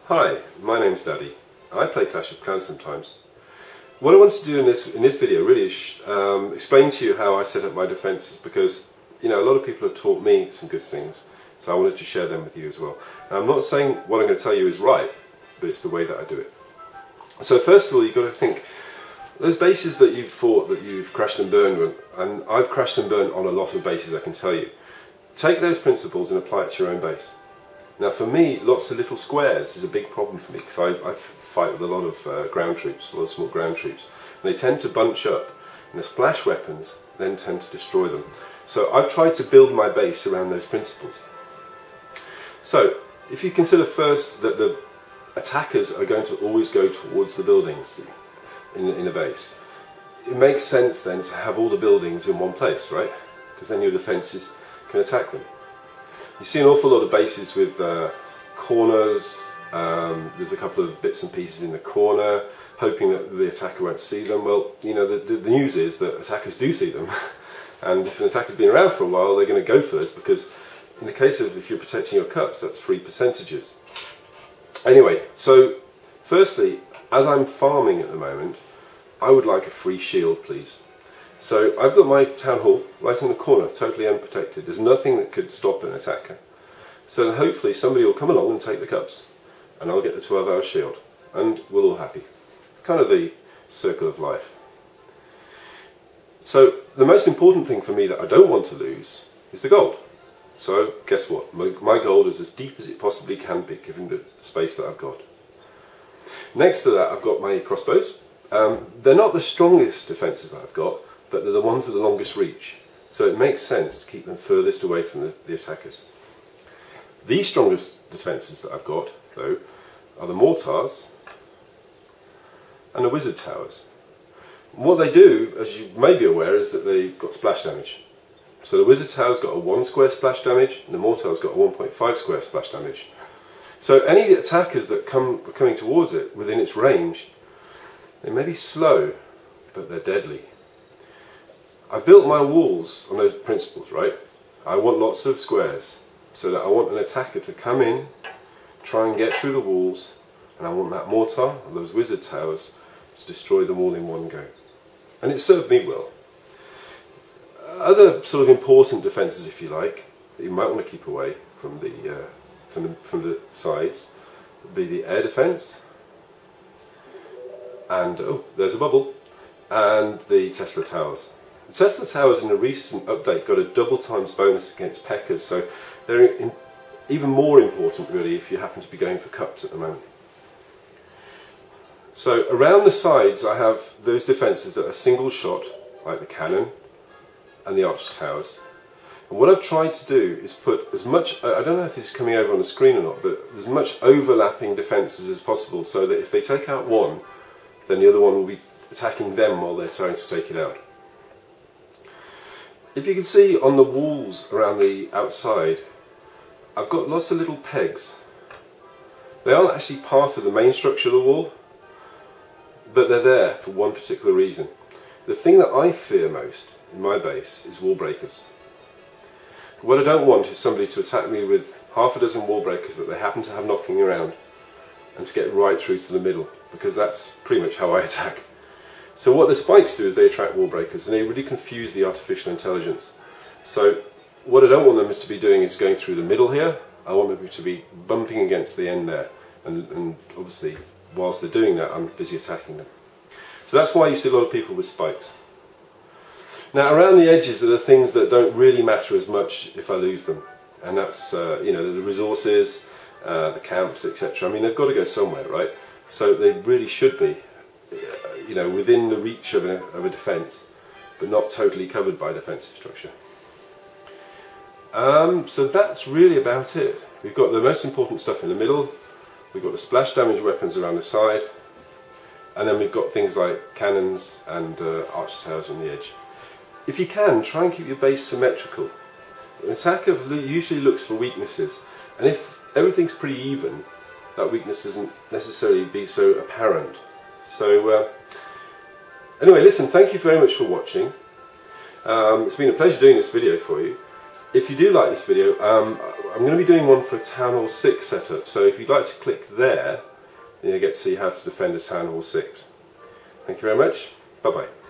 Hi, my name's Daddy. I play Clash of Clans sometimes. What I wanted to do in this video really is explain to you how I set up my defences, because a lot of people have taught me some good things, so I wanted to share them with you as well. Now, I'm not saying what I'm going to tell you is right, but it's the way that I do it. So first of all, you've got to think, those bases that you've fought, that you've crashed and burned on, and I've crashed and burned on a lot of bases, I can tell you. Take those principles and apply it to your own base. Now for me, lots of little squares is a big problem for me, because I fight with a lot of ground troops, a lot of small ground troops, and they tend to bunch up, and the splash weapons then tend to destroy them. So I've tried to build my base around those principles. So if you consider first that the attackers are going to always go towards the buildings in a base, it makes sense then to have all the buildings in one place, right? Because then your defences can attack them. You see an awful lot of bases with corners. There's a couple of bits and pieces in the corner, hoping that the attacker won't see them. Well, the news is that attackers do see them, and if an attacker's been around for a while, they're going to go for this, because in the case of if you're protecting your cups, that's free percentages. Anyway, so firstly, as I'm farming at the moment, I would like a free shield, please. So I've got my town hall right in the corner, totally unprotected. There's nothing that could stop an attacker. So then hopefully somebody will come along and take the cups, and I'll get the 12-hour shield, and we're all happy. It's kind of the circle of life. So the most important thing for me that I don't want to lose is the gold. So guess what? My gold is as deep as it possibly can be, given the space that I've got. Next to that, I've got my crossbows. They're not the strongest defences that I've got, but they're the ones with the longest reach. So it makes sense to keep them furthest away from the attackers. The strongest defences that I've got, though, are the mortars and the wizard towers. And what they do, as you may be aware, is that they've got splash damage. So the wizard tower's got a 1 square splash damage, and the mortar's got a 1.5 square splash damage. So any attackers that are coming towards it within its range, they may be slow, but they're deadly. I've built my walls on those principles, right? I want lots of squares, so that I want an attacker to come in, try and get through the walls, and I want that mortar, or those wizard towers, to destroy them all in one go. And it served me well. Other sort of important defences, if you like, that you might want to keep away from the sides, would be the air defence, and oh, there's a bubble, and the Tesla towers. The Tesla towers in a recent update got a double times bonus against Peckers, so they're even more important really if you happen to be going for cups at the moment. So around the sides I have those defences that are single shot, like the cannon and the arch towers. And what I've tried to do is put as much, I don't know if this is coming over on the screen or not, but as much overlapping defences as possible, so that if they take out one, then the other one will be attacking them while they're trying to take it out. If you can see on the walls around the outside, I've got lots of little pegs. They aren't actually part of the main structure of the wall, but they're there for one particular reason. The thing that I fear most in my base is wall breakers. What I don't want is somebody to attack me with half a dozen wall breakers that they happen to have knocking around, and to get right through to the middle, because that's pretty much how I attack. So what the spikes do is they attract wall breakers, and they really confuse the artificial intelligence. So what I don't want them to be doing is going through the middle here. I want them to be bumping against the end there, and obviously whilst they're doing that I'm busy attacking them. So that's why you see a lot of people with spikes. Now around the edges are the things that don't really matter as much if I lose them, and that's the resources, the camps, etc. I mean, they've got to go somewhere, right? So they really should be within the reach of a defence, but not totally covered by defensive structure. So that's really about it. We've got the most important stuff in the middle, we've got the splash damage weapons around the side, and then we've got things like cannons and arch towers on the edge. If you can, try and keep your base symmetrical. An attacker usually looks for weaknesses, and if everything's pretty even, that weakness doesn't necessarily be so apparent. So anyway, listen, thank you very much for watching. It's been a pleasure doing this video for you. If you do like this video, I'm going to be doing one for a Town Hall 6 setup, so if you'd like to click there, then you'll get to see how to defend a Town Hall 6. Thank you very much. Bye bye.